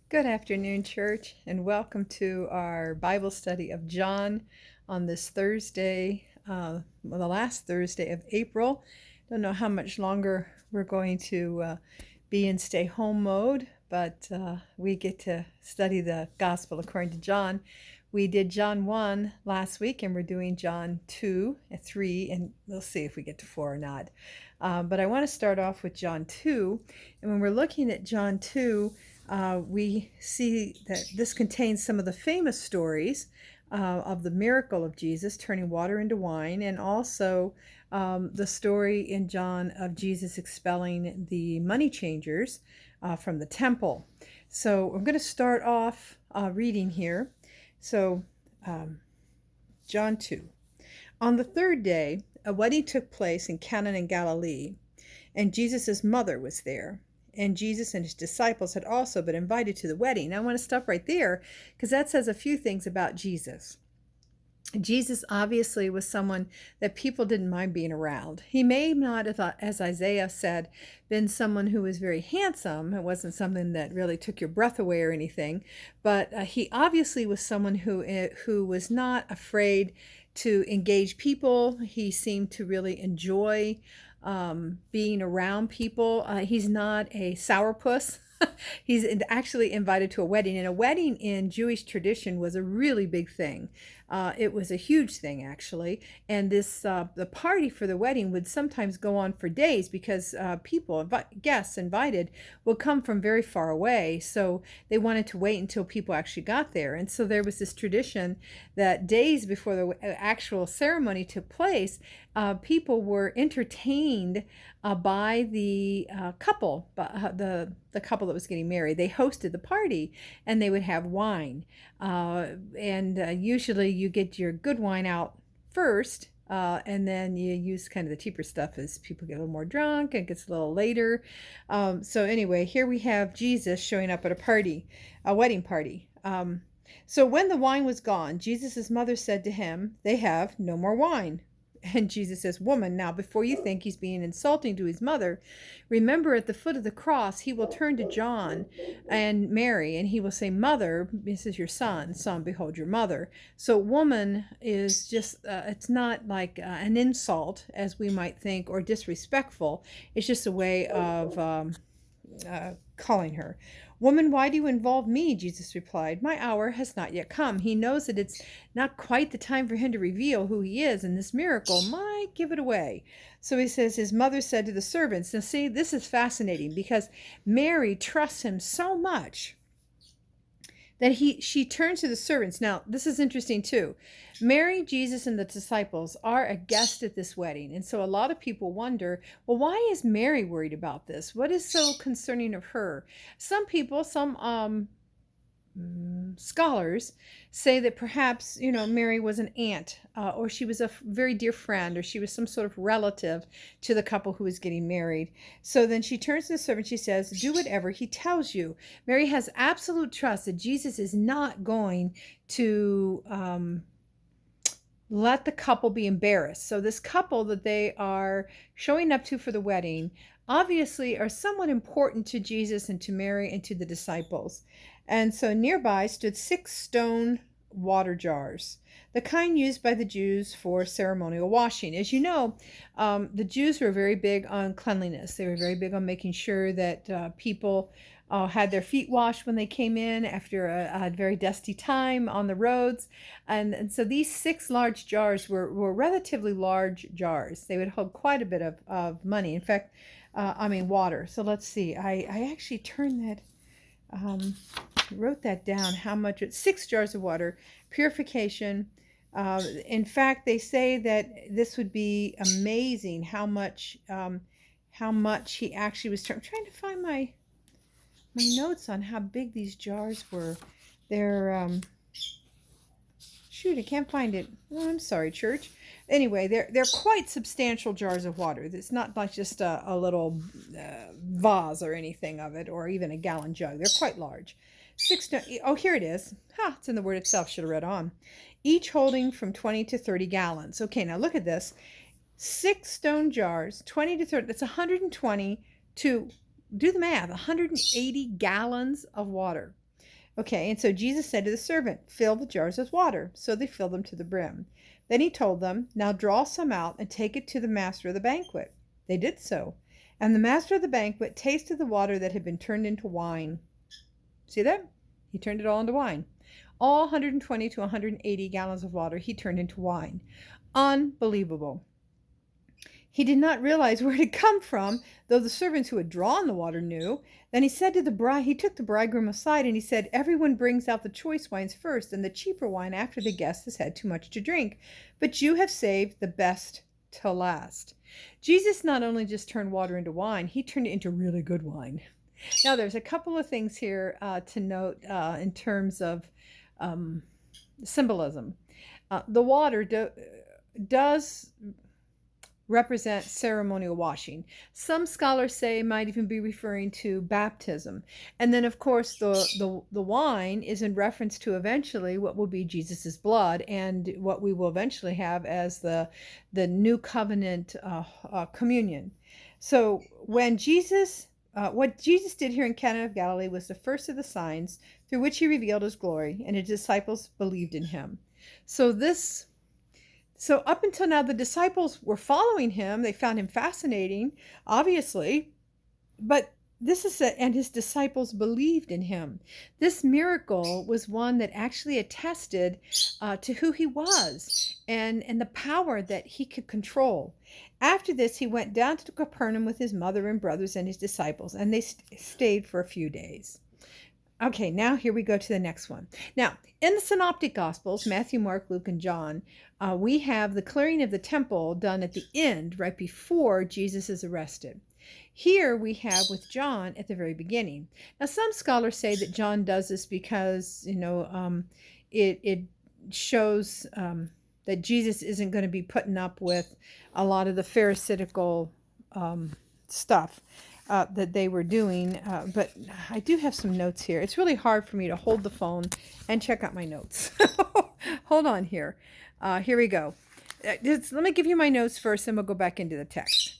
Good afternoon, church, and welcome to our Bible study of John on this Thursday, the last Thursday of April. Don't know how much longer we're going to be in stay home mode, but we get to study the Gospel according to John. We did John 1 last week, and we're doing John 2 and 3, and we'll see if we get to 4 or not. But I want to start off with John 2, and when we're looking at John 2, we see that this contains some of the famous stories of the miracle of Jesus turning water into wine, and also the story in John of Jesus expelling the money changers from the temple. So I'm going to start off reading here. So, John 2. On the third day, a wedding took place in Cana in Galilee, and Jesus' mother was there. And Jesus and his disciples had also been invited to the wedding. Now, I want to stop right there because that says a few things about Jesus. Jesus obviously was someone that people didn't mind being around. He may not have, as Isaiah said, been someone who was very handsome. It wasn't something that really took your breath away or anything, but he obviously was someone who was not afraid to engage people. He seemed to really enjoy being around people. He's not a sourpuss. He's actually invited to a wedding, and a wedding in Jewish tradition was a really big thing. It was a huge thing, actually, and the party for the wedding would sometimes go on for days because guests invited, would come from very far away, so they wanted to wait until people actually got there. And so there was this tradition that days before the actual ceremony took place, people were entertained by the couple, the couple that was getting married. They hosted the party, and they would have wine. And usually you get your good wine out first, and then you use kind of the cheaper stuff as people get a little more drunk and it gets a little later. So anyway, here we have Jesus showing up at a wedding party. So when the wine was gone, Jesus' mother said to him, "They have no more wine." And Jesus says, "Woman, now before you think he's being insulting to his mother, remember at the foot of the cross, he will turn to John and Mary, and he will say, 'Mother, this is your son. Son, behold your mother.'" So woman is just, it's not like an insult, as we might think, or disrespectful. It's just a way of calling her. "Woman, why do you involve me?" Jesus replied. "My hour has not yet come." He knows that it's not quite the time for him to reveal who he is, and this miracle might give it away. So he says, his mother said to the servants, now see, this is fascinating because Mary trusts him so much that she turns to the servants. Now, this is interesting too. Mary, Jesus, and the disciples are a guest at this wedding. And so a lot of people wonder, well, why is Mary worried about this? What is so concerning of her? Some people, some scholars say that perhaps, Mary was an aunt, or she was a very dear friend, or she was some sort of relative to the couple who was getting married. So then she turns to the servant. She says, "Do whatever he tells you." Mary has absolute trust that Jesus is not going to let the couple be embarrassed. So this couple that they are showing up to for the wedding obviously are somewhat important to Jesus and to Mary and to the disciples. And so nearby stood 6 stone water jars, the kind used by the Jews for ceremonial washing. As you know, the Jews were very big on cleanliness. They were very big on making sure that people had their feet washed when they came in after a very dusty time on the roads. And so these 6 large jars were relatively large jars. They would hold quite a bit of money. In fact, water. So let's see. I actually turned that, wrote that down, how much it's 6 jars of water, purification. In fact, they say that this would be amazing how much he actually was. I'm trying to find my notes on how big these jars were. They're shoot, I can't find it. Oh, I'm sorry, church. Anyway, they're quite substantial jars of water. It's not like just a little vase or anything of it, or even a gallon jug. They're quite large. Oh, here it is. It's in the word itself. Should have read on. Each holding from 20 to 30 gallons. Okay, now look at this. 6 stone jars, 20 to 30. That's 120 to, do the math, 180 gallons of water. Okay, and so Jesus said to the servant, "Fill the jars with water." So they filled them to the brim. Then he told them, "Now draw some out and take it to the master of the banquet." They did so. And the master of the banquet tasted the water that had been turned into wine. See that? He turned it all into wine. All 120 to 180 gallons of water he turned into wine. Unbelievable. He did not realize where it had come from, though the servants who had drawn the water knew. Then he said to the bride, he took the bridegroom aside and he said, "Everyone brings out the choice wines first and the cheaper wine after the guest has had too much to drink. But you have saved the best till last." Jesus not only just turned water into wine, he turned it into really good wine. Now, there's a couple of things here to note in terms of symbolism. The water does represent ceremonial washing. Some scholars say it might even be referring to baptism. And then, of course, the wine is in reference to eventually what will be Jesus's blood and what we will eventually have as the new covenant communion. So when what Jesus did here in Cana of Galilee was the first of the signs through which he revealed his glory, and his disciples believed in him. So up until now, the disciples were following him. They found him fascinating, obviously, but and his disciples believed in him. This miracle was one that actually attested to who he was and the power that he could control. After this, he went down to Capernaum with his mother and brothers and his disciples, and they stayed for a few days. Okay, now here we go to the next one. Now, in the Synoptic Gospels, Matthew, Mark, Luke, and John, we have the clearing of the temple done at the end, right before Jesus is arrested. Here we have with John at the very beginning. Now, some scholars say that John does this because, it shows that Jesus isn't going to be putting up with a lot of the Pharisaical stuff that they were doing. But I do have some notes here. It's really hard for me to hold the phone and check out my notes. Hold on here. Here we go. Let me give you my notes first, then we'll go back into the text.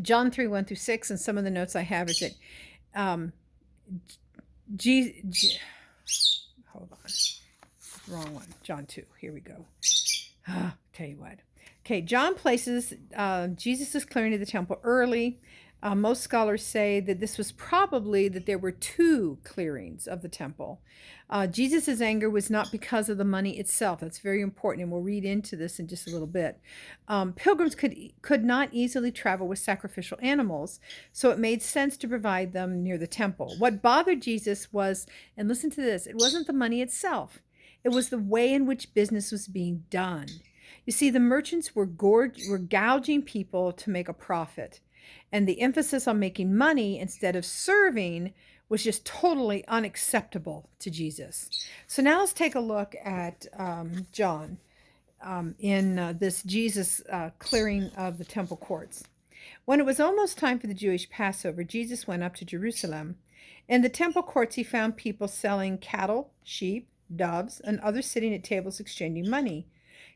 John 3, 1 through 6, and some of the notes I have is that hold on. Wrong one. John 2. Here we go. Tell you what. Okay, John places Jesus' clearing of the temple early. Most scholars say that this was probably that there were two clearings of the temple. Jesus' anger was not because of the money itself. That's very important, and we'll read into this in just a little bit. Pilgrims could not easily travel with sacrificial animals, so it made sense to provide them near the temple. What bothered Jesus was, and listen to this, it wasn't the money itself. It was the way in which business was being done. You see, the merchants were gouging people to make a profit. And the emphasis on making money instead of serving was just totally unacceptable to Jesus. So now let's take a look at John in this Jesus clearing of the temple courts. When it was almost time for the Jewish Passover, Jesus went up to Jerusalem. In the temple courts, he found people selling cattle, sheep, doves, and others sitting at tables exchanging money.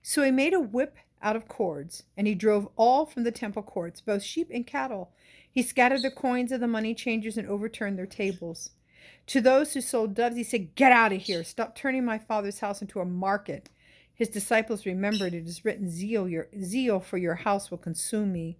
So he made a whip out of cords, and he drove all from the temple courts, both sheep and cattle. He scattered the coins of the money changers and overturned their tables. To those who sold doves, he said, "Get out of here. Stop turning my Father's house into a market." His disciples remembered, "It is written, zeal for your house will consume me."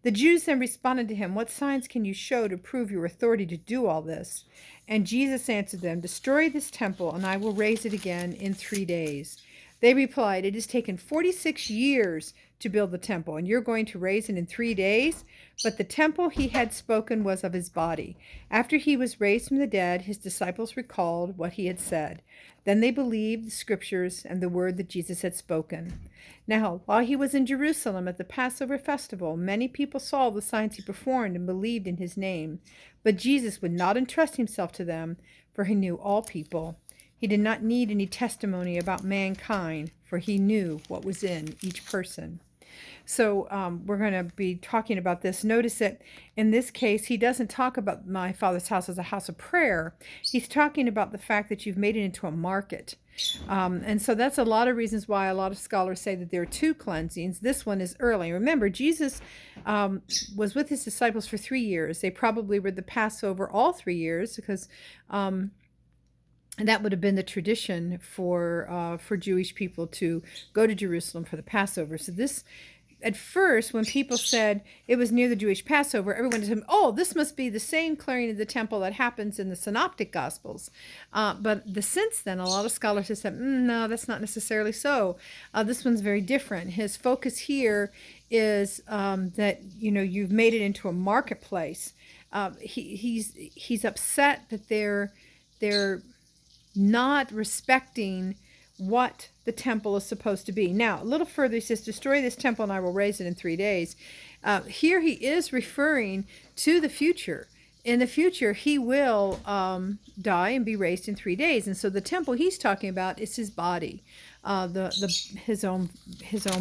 The Jews then responded to him, "What signs can you show to prove your authority to do all this?" And Jesus answered them, "Destroy this temple, and I will raise it again in 3 days." They replied, "It has taken 46 years to build the temple, and you're going to raise it in 3 days?" But the temple he had spoken was of his body. After he was raised from the dead, his disciples recalled what he had said. Then they believed the scriptures and the word that Jesus had spoken. Now, while he was in Jerusalem at the Passover festival, many people saw the signs he performed and believed in his name. But Jesus would not entrust himself to them, for he knew all people. He did not need any testimony about mankind, for he knew what was in each person. So we're going to be talking about this. Notice that in this case, he doesn't talk about my Father's house as a house of prayer. He's talking about the fact that you've made it into a market. And so that's a lot of reasons why a lot of scholars say that there are two cleansings. This one is early. Remember, Jesus was with his disciples for 3 years. They probably were the Passover all 3 years because And that would have been the tradition for Jewish people to go to Jerusalem for the Passover. So this, at first, when people said it was near the Jewish Passover, everyone said, "Oh, this must be the same clearing of the temple that happens in the Synoptic Gospels." Since then, a lot of scholars have said, "No, that's not necessarily so. This one's very different." His focus here is that you've made it into a marketplace. He's upset that they're not respecting what the temple is supposed to be. Now, a little further, he says, "Destroy this temple and I will raise it in 3 days." Here he is referring to the future. In the future, he will die and be raised in 3 days. And so the temple he's talking about is his body, his own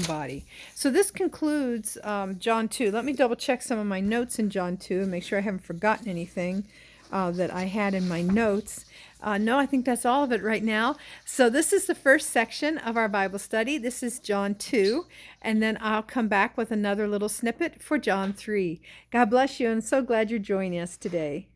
body. So this concludes John 2. Let me double check some of my notes in John 2 and make sure I haven't forgotten anything that I had in my notes. No, I think that's all of it right now. So this is the first section of our Bible study. This is John 2, and then I'll come back with another little snippet for John 3. God bless you, and so glad you're joining us today.